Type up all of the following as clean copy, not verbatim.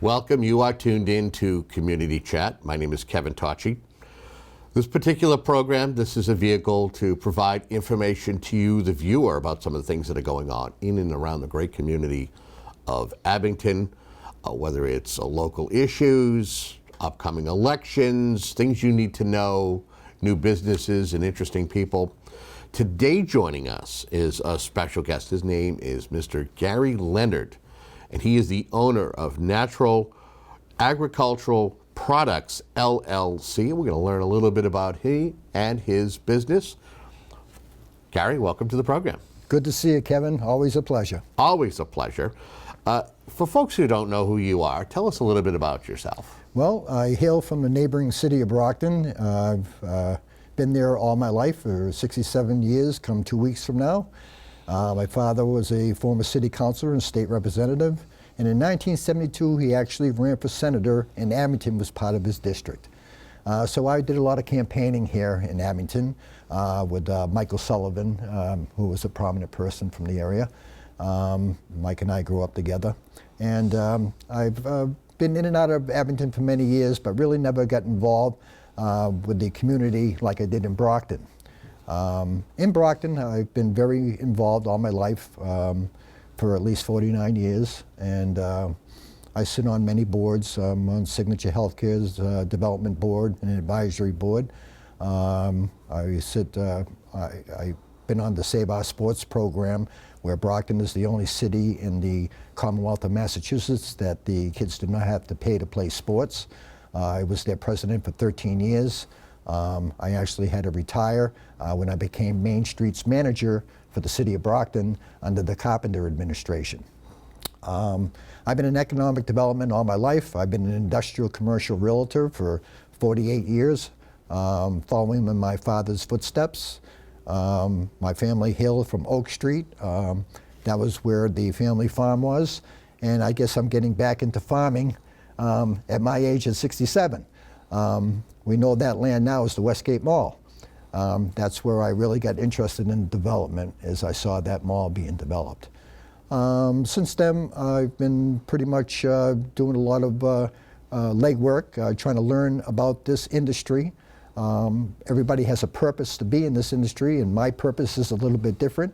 Welcome. You are tuned in to Community Chat. My name is Kevin Tocci. This particular program, this is a vehicle to provide information to you, the viewer, about some of the things that are going on in and around the great community of Abington, whether it's local issues, upcoming elections, things you need to know, new businesses and interesting people. Today joining us is a special guest. His name is Mr. Gary Leonard, and he is the owner of Natural Agricultural Products LLC. We're going to learn a little bit about he and his business. Gary, welcome to the program. Good to see you, Kevin. Always a pleasure. Always a pleasure. For folks who don't know who you are, tell us a little bit about yourself. Well, I hail from the neighboring city of Brockton. I've been there all my life for 67 years, come 2 weeks from now. My father was a former city councilor and state representative, and in 1972 he actually ran for senator, and Abington was part of his district. So I did a lot of campaigning here in Abington with Michael Sullivan, who was a prominent person from the area. Mike and I grew up together, and I've been in and out of Abington for many years, but really never got involved with the community like I did in Brockton. In Brockton, I've been very involved all my life for at least 49 years, and I sit on many boards. I'm on Signature Healthcare's development board and advisory board. I've been on the Save Our Sports program, where Brockton is the only city in the Commonwealth of Massachusetts that the kids do not have to pay to play sports. I was their president for 13 years. I actually had to retire when I became Main Street's manager for the city of Brockton under the Carpenter administration. I've been in economic development all my life. I've been an industrial commercial realtor for 48 years, following in my father's footsteps. My family hailed from Oak Street. That was where the family farm was, and I guess I'm getting back into farming at my age of 67. We know that land now is the Westgate Mall. That's where I really got interested in development, as I saw that mall being developed. Since then, I've been pretty much doing a lot of legwork, trying to learn about this industry. Everybody has a purpose to be in this industry, and my purpose is a little bit different.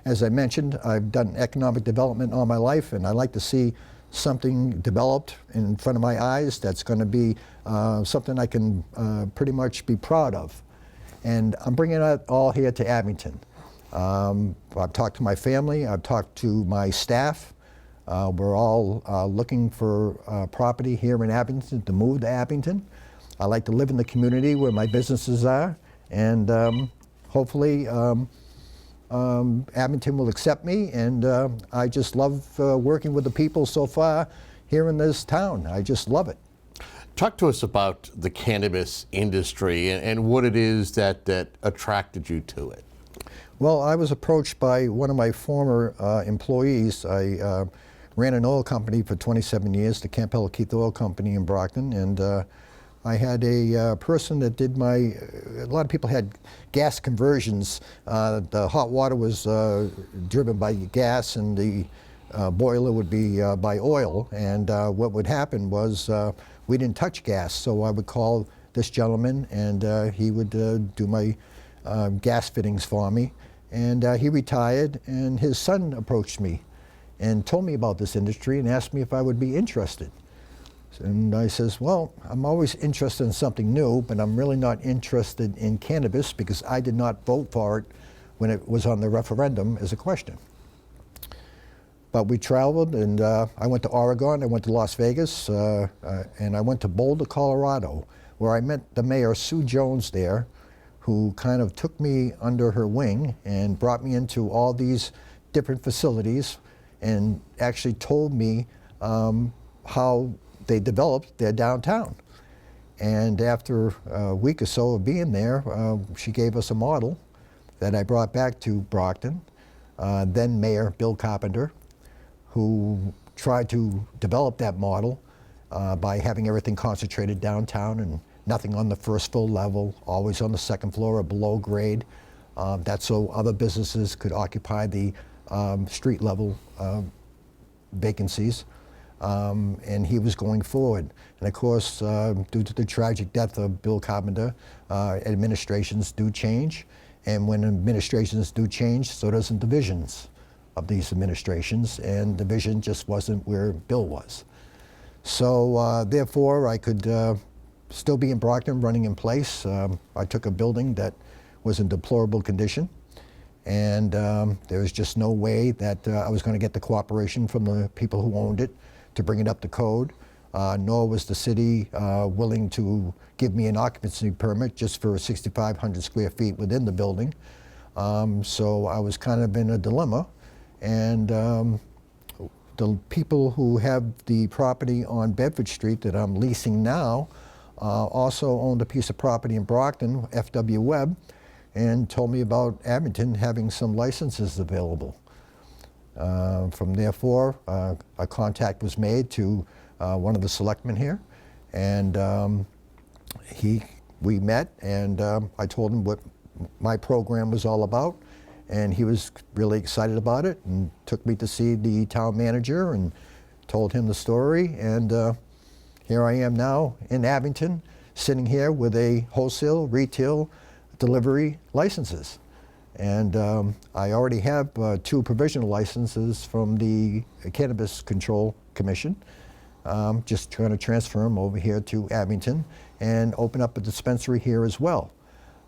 As I mentioned, I've done economic development all my life, and I like to see something developed in front of my eyes that's going to be something I can pretty much be proud of. And I'm bringing it all here to Abington. I've talked to my family, I've talked to my staff. We're all looking for property here in Abington to move to Abington. I like to live in the community where my businesses are, and hopefully Abington will accept me, and I just love working with the people so far here in this town. I just love it. Talk to us about the cannabis industry and what it is that attracted you to it. Well, I was approached by one of my former employees. I ran an oil company for 27 years, the Campbell Keith Oil Company in Brockton, and I had a person that did a lot of people had gas conversions. The hot water was driven by gas, and the boiler would be by oil. And what would happen was we didn't touch gas, so I would call this gentleman, and he would do my gas fittings for me. And he retired, and his son approached me and told me about this industry and asked me if I would be interested. And I says, well, I'm always interested in something new, but I'm really not interested in cannabis because I did not vote for it when it was on the referendum as a question. But we traveled, and I went to Oregon, I went to Las Vegas, and I went to Boulder, Colorado, where I met the mayor, Sue Jones, there, who kind of took me under her wing and brought me into all these different facilities and actually told me how they developed their downtown. And after a week or so of being there, she gave us a model that I brought back to Brockton. Then Mayor Bill Carpenter, who tried to develop that model by having everything concentrated downtown and nothing on the first full level, always on the second floor or below grade. That's so other businesses could occupy the street level vacancies. And he was going forward. And of course, due to the tragic death of Bill Carpenter, administrations do change. And when administrations do change, so does the divisions of these administrations. And the vision just wasn't where Bill was. So therefore, I could still be in Brockton, running in place. I took a building that was in deplorable condition. And there was just no way that I was going to get the cooperation from the people who owned it to bring it up to code, nor was the city willing to give me an occupancy permit just for 6,500 square feet within the building. So I was kind of in a dilemma. And the people who have the property on Bedford Street that I'm leasing now also owned a piece of property in Brockton, F.W. Webb, and told me about Abington having some licenses available. From therefore, a contact was made to one of the selectmen here, and we met, and I told him what my program was all about, and he was really excited about it and took me to see the town manager and told him the story, and here I am now in Abington, sitting here with a wholesale, retail, delivery licenses. And I already have 2 provisional licenses from the Cannabis Control Commission. Just trying to transfer them over here to Abington and open up a dispensary here as well.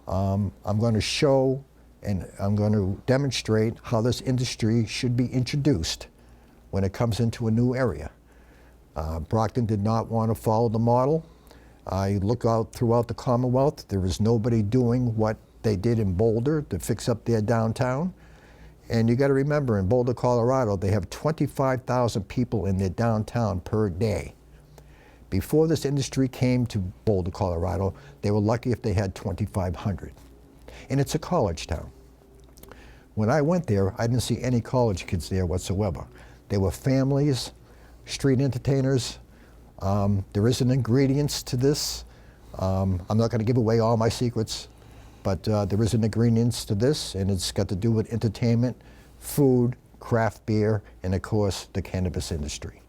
I'm going to show and I'm going to demonstrate how this industry should be introduced when it comes into a new area. Brockton did not want to follow the model. I look out throughout the Commonwealth. There is nobody doing what they did in Boulder to fix up their downtown. And you got to remember, in Boulder, Colorado, they have 25,000 people in their downtown per day. Before this industry came to Boulder, Colorado, they were lucky if they had 2,500. And it's a college town. When I went there, I didn't see any college kids there whatsoever. They were families, street entertainers. There is an ingredients to this. I'm not going to give away all my secrets. But there is an ingredients to this, and it's got to do with entertainment, food, craft beer, and of course, the cannabis industry.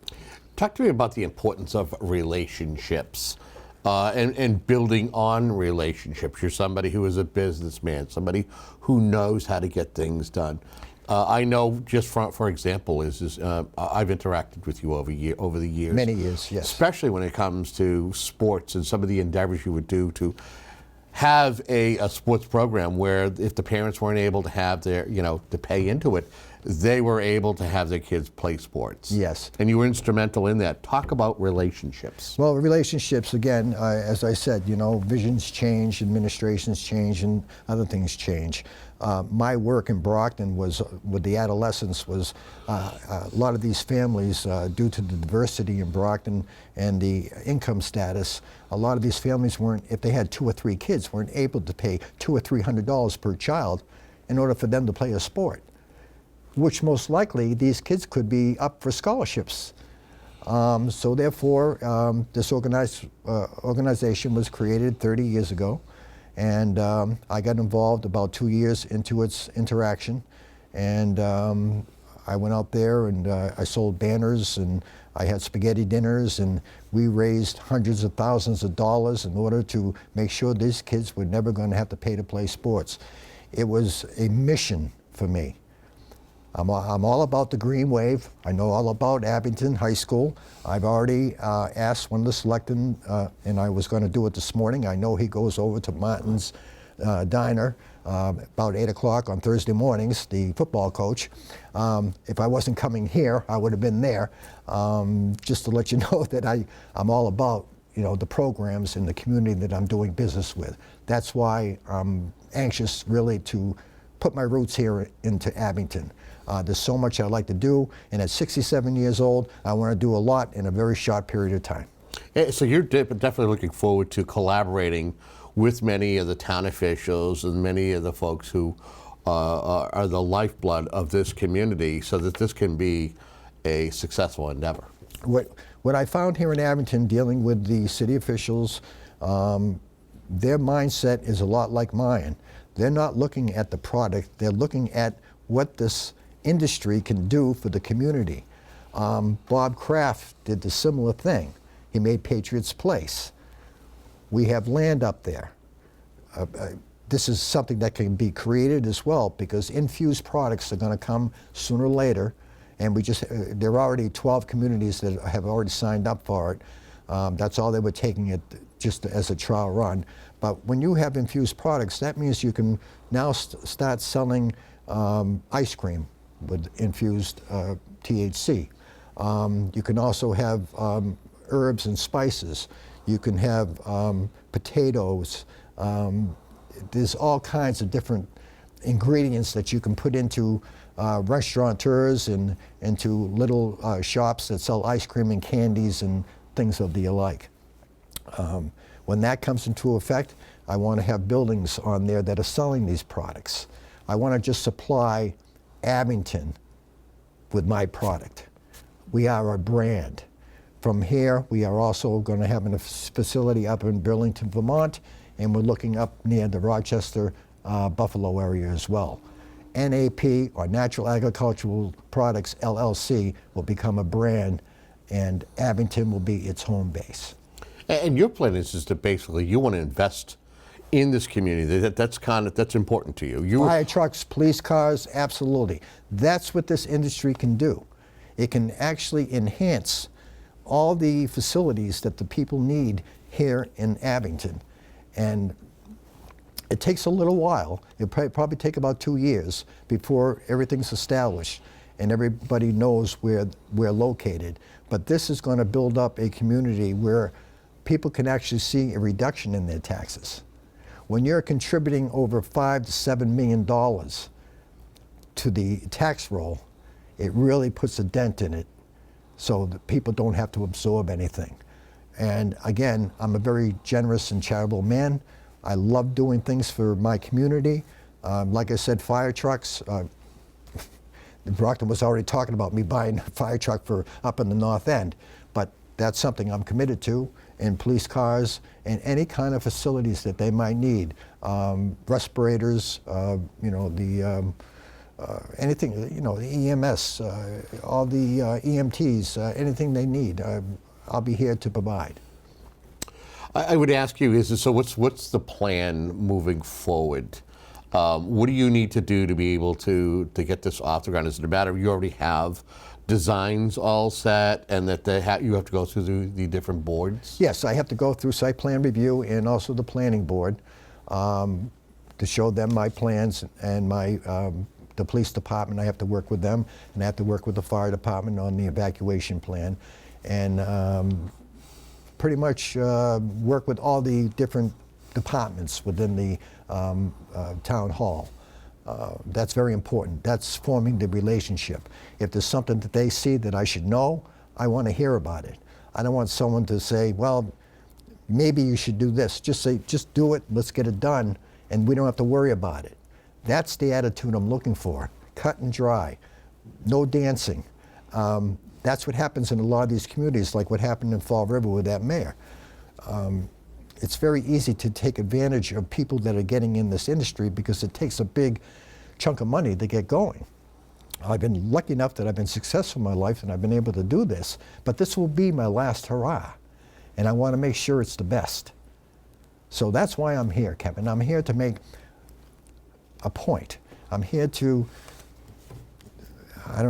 Talk to me about the importance of relationships and building on relationships. You're somebody who is a businessman, somebody who knows how to get things done. I know, just for example, I've interacted with you over the years. Many years, yes. Especially when it comes to sports and some of the endeavors you would do to have a sports program where if the parents weren't able to have their, to pay into it, they were able to have their kids play sports. Yes. And you were instrumental in that. Talk about relationships. Well, relationships, again, as I said, visions change, administrations change, and other things change. My work in Brockton was, with the adolescents, was a lot of these families, due to the diversity in Brockton and the income status, a lot of these families weren't, if they had 2 or 3 kids, weren't able to pay $200 or $300 per child in order for them to play a sport, which most likely these kids could be up for scholarships. So therefore, this organization was created 30 years ago. And I got involved about 2 years into its interaction. And I went out there and I sold banners and I had spaghetti dinners, and we raised hundreds of thousands of dollars in order to make sure these kids were never going to have to pay to play sports. It was a mission for me. I'm all about the green wave. I know all about Abington High School. I've already asked one of the selectmen, and I was going to do it this morning. I know he goes over to Martin's Diner about 8 o'clock on Thursday mornings, the football coach. If I wasn't coming here, I would have been there, just to let you know that I'm all about the programs in the community that I'm doing business with. That's why I'm anxious really to put my roots here into Abington. There's so much I'd like to do, and at 67 years old, I want to do a lot in a very short period of time. So you're definitely looking forward to collaborating with many of the town officials and many of the folks who are the lifeblood of this community so that this can be a successful endeavor. What I found here in Abington dealing with the city officials, their mindset is a lot like mine. They're not looking at the product, they're looking at what this industry can do for the community. Bob Kraft did the similar thing. He made Patriots Place. We have land up there. This is something that can be created as well, because infused products are going to come sooner or later, and there are already 12 communities that have already signed up for it. That's all they were taking it just as a trial run. But when you have infused products, that means you can now start selling ice cream with infused THC. You can also have herbs and spices. You can have potatoes. There's all kinds of different ingredients that you can put into restaurateurs and into little shops that sell ice cream and candies and things of the alike. When that comes into effect, I want to have buildings on there that are selling these products. I want to just supply Abington with my product. We are a brand. From here, we are also going to have a facility up in Burlington, Vermont, and we're looking up near the Rochester, Buffalo area as well. NAP, or Natural Agricultural Products LLC, will become a brand, and Abington will be its home base. And your plan is to basically, you want to invest in this community. That's important to you. Fire trucks, police cars, absolutely. That's what this industry can do. It can actually enhance all the facilities that the people need here in Abington. And it takes a little while. It'll probably take about 2 years before everything's established and everybody knows where we're located. But this is going to build up a community where people can actually see a reduction in their taxes. When you're contributing over $5 to $7 million to the tax roll, it really puts a dent in it so that people don't have to absorb anything. And again, I'm a very generous and charitable man. I love doing things for my community. Like I said, fire trucks. Brockton was already talking about me buying a fire truck for up in the North End, but that's something I'm committed to. And police cars and any kind of facilities that they might need, respirators, anything, the EMS, all the EMTs, anything they need, I'll be here to provide. I would ask you, so what's the plan moving forward? What do you need to do to be able to get this off the ground? Is it a matter of you already have designs all set and that you have to go through the different boards? Yes, I have to go through site plan review and also the planning board to show them my plans, and the police department, I have to work with them, and I have to work with the fire department on the evacuation plan, and pretty much work with all the different departments within the town hall. That's very important. That's forming the relationship. If there's something that they see that I should know, I want to hear about it. I don't want someone to say, well, maybe you should do this. Just say, just do it, let's get it done, and we don't have to worry about it. That's the attitude I'm looking for. Cut and dry. No dancing. That's what happens in a lot of these communities, like what happened in Fall River with that mayor. It's very easy to take advantage of people that are getting in this industry because it takes a big chunk of money to get going. I've been lucky enough that I've been successful in my life and I've been able to do this, but this will be my last hurrah, and I want to make sure it's the best. So that's why I'm here, Kevin. I'm here to make a point. I'm here to,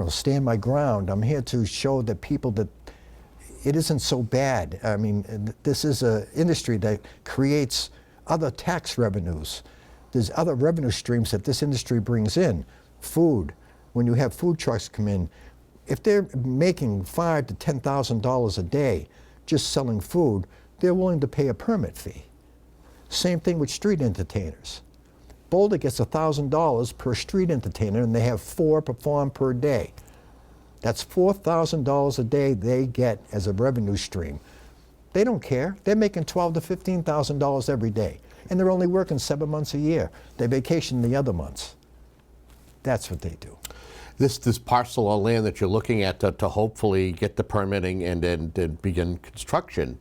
stand my ground. I'm here to show the people that it isn't so bad. I mean, this is an industry that creates other tax revenues. There's other revenue streams that this industry brings in. Food, when you have food trucks come in, if they're making $5,000 to $10,000 a day just selling food, they're willing to pay a permit fee. Same thing with street entertainers. Boulder gets $1,000 per street entertainer, and they have 4 perform per day. That's $4,000 a day they get as a revenue stream. They don't care. They're making $12,000 to $15,000 every day, and they're only working 7 months a year. They vacation the other months. That's what they do. This parcel of land that you're looking at to hopefully get the permitting and then begin construction,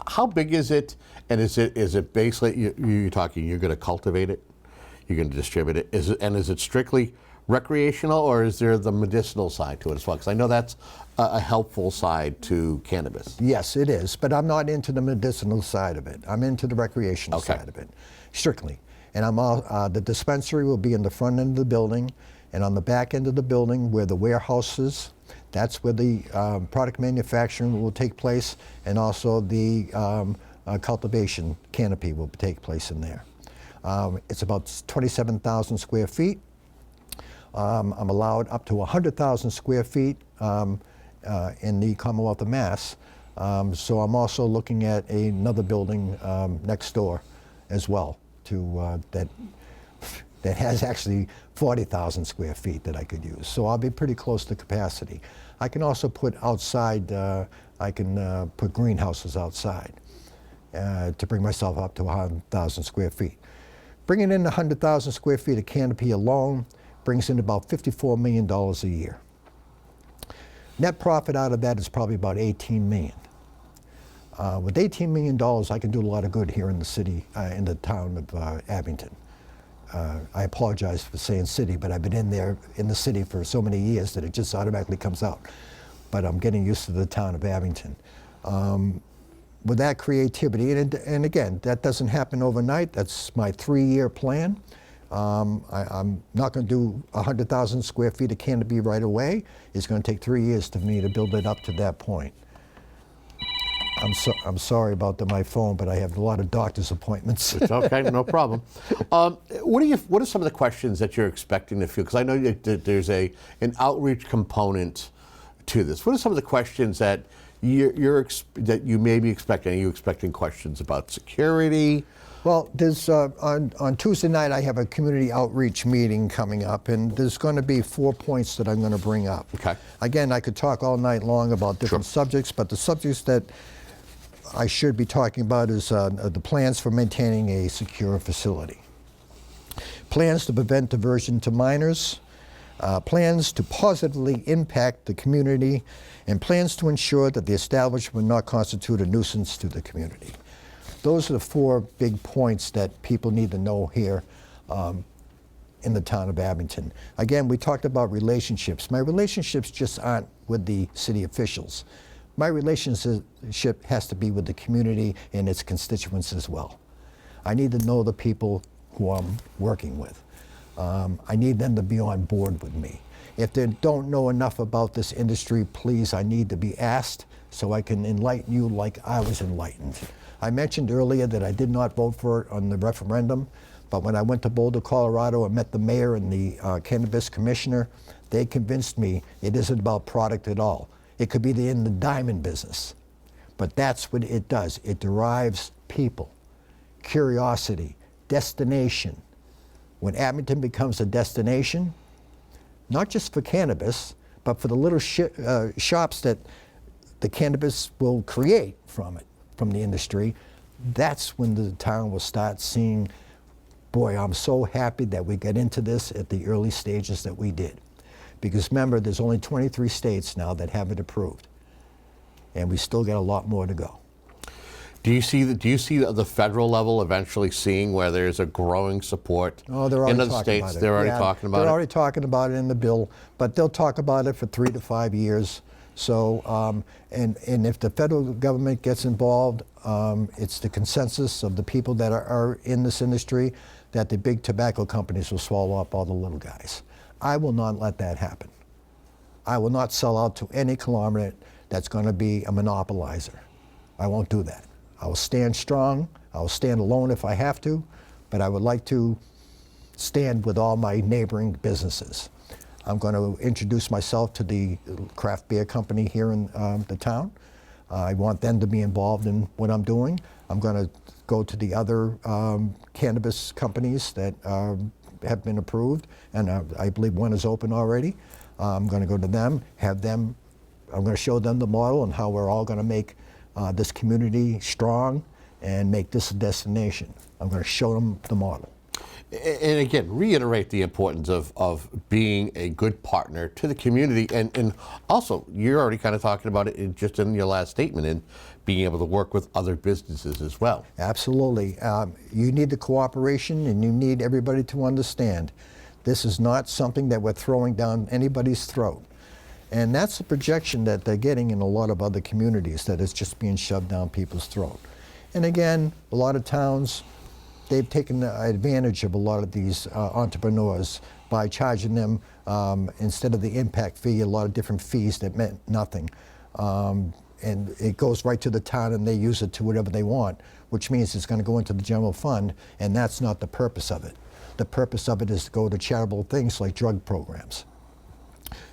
how big is it? And is it basically you're talking you're going to cultivate it? you're going to distribute it. Is it strictly recreational, or is there the medicinal side to it as well? Because I know that's a helpful side to cannabis. Yes, it is, but I'm not into the medicinal side of it. I'm into the recreational side of it, strictly. And the dispensary will be in the front end of the building, and on the back end of the building where the warehouse is, that's where the product manufacturing will take place, and also the cultivation canopy will take place in there. It's about 27,000 square feet. I'm allowed up to 100,000 square feet in the Commonwealth of Mass. So I'm also looking at another building next door as well that has actually 40,000 square feet that I could use. So I'll be pretty close to capacity. I can also put outside, I can put greenhouses outside to bring myself up to 100,000 square feet. Bringing in 100,000 square feet of canopy alone brings in about $54 million a year. Net profit out of that is probably about $18 million. With $18 million, I can do a lot of good here in the city, in the town of Abington. I apologize for saying city, but I've been in the city for so many years that it just automatically comes out. But I'm getting used to the town of Abington. With that creativity, and again, that doesn't happen overnight. That's my 3-year plan. I'm not going to do 100,000 square feet of canopy right away. It's going to take 3 years for me to build it up to that point. I'm sorry about my phone, but I have a lot of doctor's appointments. It's okay, no problem. What are some of the questions that you're expecting to field? Because I know that there's an outreach component to this. What are some of the questions that that you may be expecting? Are you expecting questions about security? Well, there's on Tuesday night I have a community outreach meeting coming up, and there's going to be 4 points that I'm going to bring up. Okay. Again, I could talk all night long about different subjects, but the subjects that I should be talking about is the plans for maintaining a secure facility, plans to prevent diversion to minors, plans to positively impact the community, and plans to ensure that the establishment will not constitute a nuisance to the community. Those are the 4 big points that people need to know here in the town of Abington. Again, we talked about relationships. My relationships just aren't with the city officials. My relationship has to be with the community and its constituents as well. I need to know the people who I'm working with. I need them to be on board with me. If they don't know enough about this industry, please, I need to be asked so I can enlighten you like I was enlightened. I mentioned earlier that I did not vote for it on the referendum, but when I went to Boulder, Colorado and met the mayor and the cannabis commissioner, they convinced me it isn't about product at all. It could be in the diamond business, but that's what it does. It derives people, curiosity, destination. When Abington becomes a destination, not just for cannabis, but for the little shops that the cannabis will create from it, from the industry, that's when the town will start seeing, boy, I'm so happy that we got into this at the early stages that we did. Because remember, there's only 23 states now that have it approved. And we still got a lot more to go. Do you see the federal level eventually seeing where there's a growing support in other states? They're already talking about it? They're already talking about it in the bill, but they'll talk about it for 3 to 5 years. So, and if the federal government gets involved, it's the consensus of the people that are in this industry that the big tobacco companies will swallow up all the little guys. I will not let that happen. I will not sell out to any conglomerate that's going to be a monopolizer. I won't do that. I will stand strong. I will stand alone if I have to, but I would like to stand with all my neighboring businesses. I'm going to introduce myself to the craft beer company here in the town. I want them to be involved in what I'm doing. I'm going to go to the other cannabis companies that have been approved, and I believe one is open already. I'm going to go to them, I'm going to show them the model and how we're all going to make this community strong and make this a destination. I'm going to show them the model. And again, reiterate the importance of being a good partner to the community. And also, you're already kind of talking about it just in your last statement, and being able to work with other businesses as well. Absolutely. You need the cooperation, and you need everybody to understand this is not something that we're throwing down anybody's throat. And that's the projection that they're getting in a lot of other communities, that it's just being shoved down people's throat. And again, a lot of towns, they've taken advantage of a lot of these entrepreneurs by charging them, instead of the impact fee, a lot of different fees that meant nothing. And it goes right to the town, and they use it to whatever they want, which means it's going to go into the general fund, and that's not the purpose of it. The purpose of it is to go to charitable things like drug programs,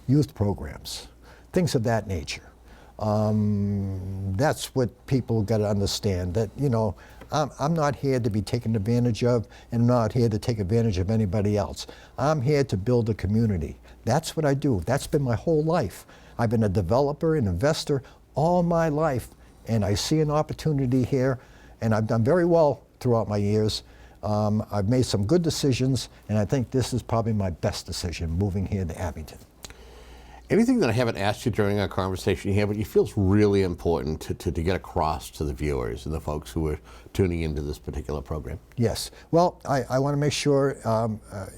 youth programs, things of that nature. That's what people got to understand, that, you know, I'm not here to be taken advantage of, and I'm not here to take advantage of anybody else. I'm here to build a community. That's what I do. That's been my whole life. I've been a developer, an investor all my life, and I see an opportunity here, and I've done very well throughout my years. I've made some good decisions, and I think this is probably my best decision, moving here to Abington. Anything that I haven't asked you during our conversation here, but you feel is really important to get across to the viewers and the folks who are tuning into this particular program? Yes. Well, I want to make sure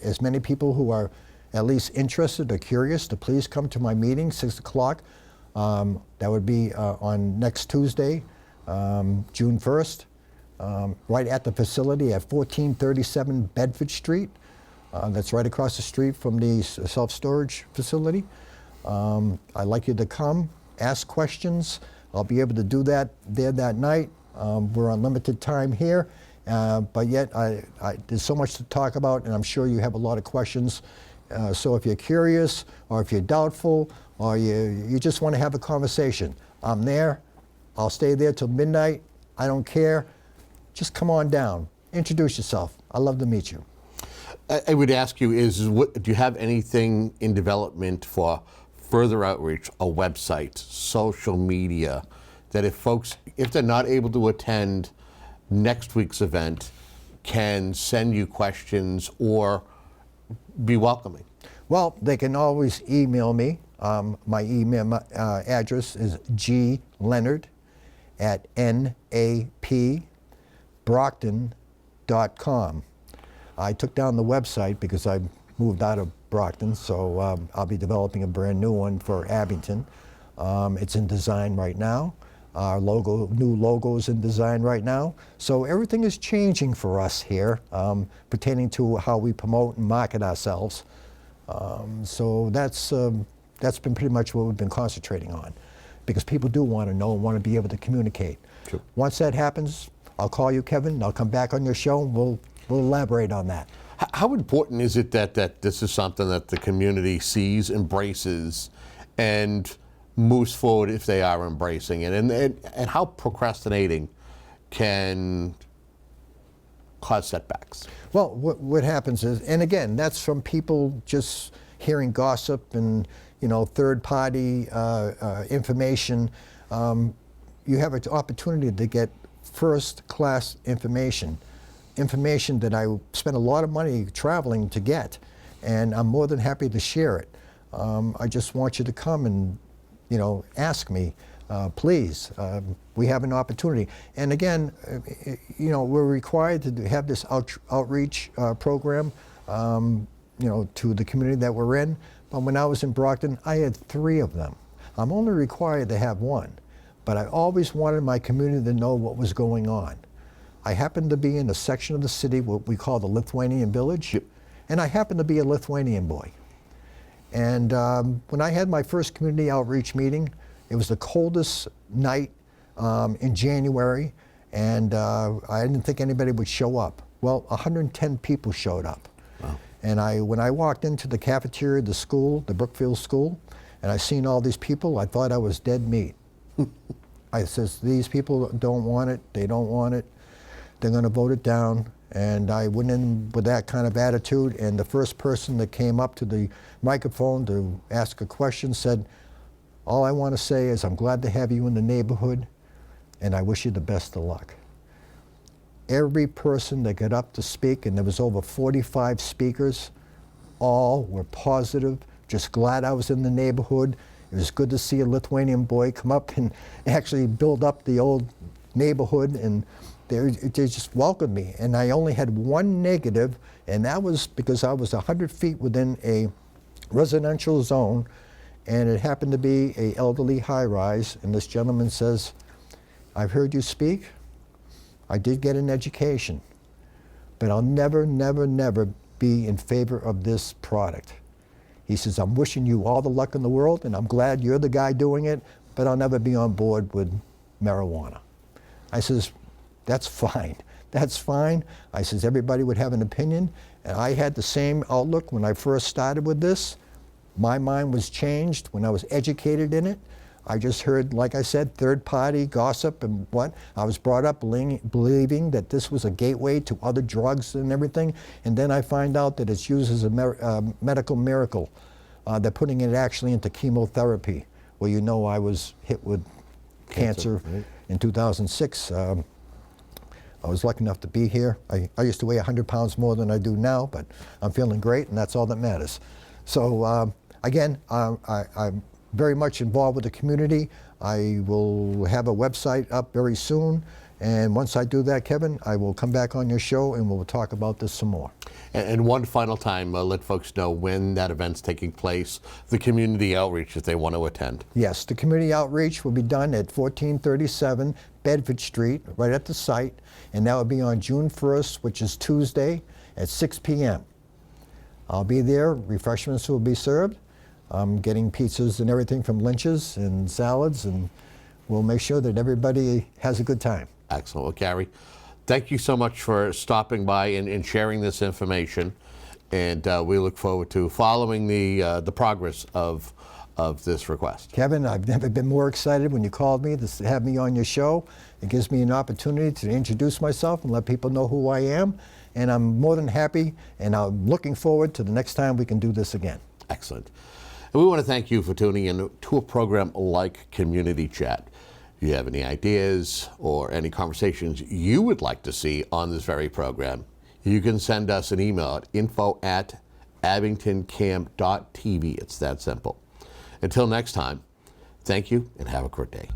as many people who are at least interested or curious to please come to my meeting, 6 o'clock. That would be on next Tuesday, June 1st, right at the facility at 1437 Bedford Street. That's right across the street from the self-storage facility. I'd like you to come, ask questions. I'll be able to do that there that night. We're on limited time here, but yet there's so much to talk about, and I'm sure you have a lot of questions. So if you're curious, or if you're doubtful, or you just want to have a conversation, I'm there. I'll stay there till midnight. I don't care. Just come on down. Introduce yourself. I'd love to meet you. I would ask you do you have anything in development for further outreach, a website, social media, that if they're not able to attend next week's event, can send you questions or be welcoming? Well, they can always email me. My email address is glennard@napbrockton.com. I took down the website because I moved out of Brockton, so I'll be developing a brand new one for Abington. It's in design right now. Our new logo is in design right now. So everything is changing for us here, pertaining to how we promote and market ourselves. So that's been pretty much what we've been concentrating on, because people do want to know and want to be able to communicate. Sure. Once that happens, I'll call you, Kevin, and I'll come back on your show, and we'll elaborate on that. How important is it that this is something that the community sees, embraces, and moves forward if they are embracing it? And how procrastinating can cause setbacks? Well, what happens is, and again, that's from people just hearing gossip and, third-party information. You have an opportunity to get first-class information that I spent a lot of money traveling to get, and I'm more than happy to share it. I just want you to come and, ask me, please. We have an opportunity. And again, we're required to have this outreach program, to the community that we're in. But when I was in Brockton, I had 3 of them. I'm only required to have 1, but I always wanted my community to know what was going on. I happened to be in a section of the city, what we call the Lithuanian Village, Yep. and I happened to be a Lithuanian boy. And when I had my first community outreach meeting, it was the coldest night in January, and I didn't think anybody would show up. Well, 110 people showed up. Wow. And when I walked into the cafeteria of the school, the Brookfield School, and I seen all these people, I thought I was dead meat. I says, these people don't want it, they don't want it. They're going to vote it down. And I went in with that kind of attitude, and the first person that came up to the microphone to ask a question said, all I want to say is I'm glad to have you in the neighborhood, and I wish you the best of luck. every person that got up to speak, and there was over 45 speakers, all were positive, just glad I was in the neighborhood. It was good to see a Lithuanian boy come up and actually build up the old neighborhood, and they just welcomed me. And I only had one negative, and that was because I was 100 feet within a residential zone, and it happened to be an elderly high-rise, and this gentleman says, "I've heard you speak. I did get an education, but I'll never, never, never be in favor of this product." He says, "I'm wishing you all the luck in the world, and I'm glad you're the guy doing it, but I'll never be on board with marijuana." I says, "That's fine. That's fine." I says, "Everybody would have an opinion." And I had the same outlook when I first started with this. My mind was changed when I was educated in it. I just heard, like I said, third-party gossip and what. I was brought up believing that this was a gateway to other drugs and everything, and then I find out that it's used as a medical miracle. They're putting it actually into chemotherapy. Well, you know, I was hit with cancer right? In 2006. I was lucky enough to be here. I used to weigh 100 pounds more than I do now, but I'm feeling great, and that's all that matters. So again, I'm very much involved with the community. I will have a website up very soon, and once I do that, Kevin, I will come back on your show and we'll talk about this some more. And one final time, let folks know when that event's taking place, the community outreach if they want to attend. Yes, the community outreach will be done at 1437 Bedford Street, right at the site, and that will be on June 1st, which is Tuesday at 6 p.m. I'll be there, refreshments will be served. I'm getting pizzas and everything from Lynch's and salads, and we'll make sure that everybody has a good time. Excellent. Well, Gary, thank you so much for stopping by and sharing this information, and we look forward to following the progress of this request. Kevin, I've never been more excited when you called me to have me on your show. It gives me an opportunity to introduce myself and let people know who I am, and I'm more than happy, and I'm looking forward to the next time we can do this again. Excellent. And we want to thank you for tuning in to a program like Community Chat. If you have any ideas or any conversations you would like to see on this very program, you can send us an email at info@abingtoncam.tv. It's that simple. Until next time, thank you and have a great day.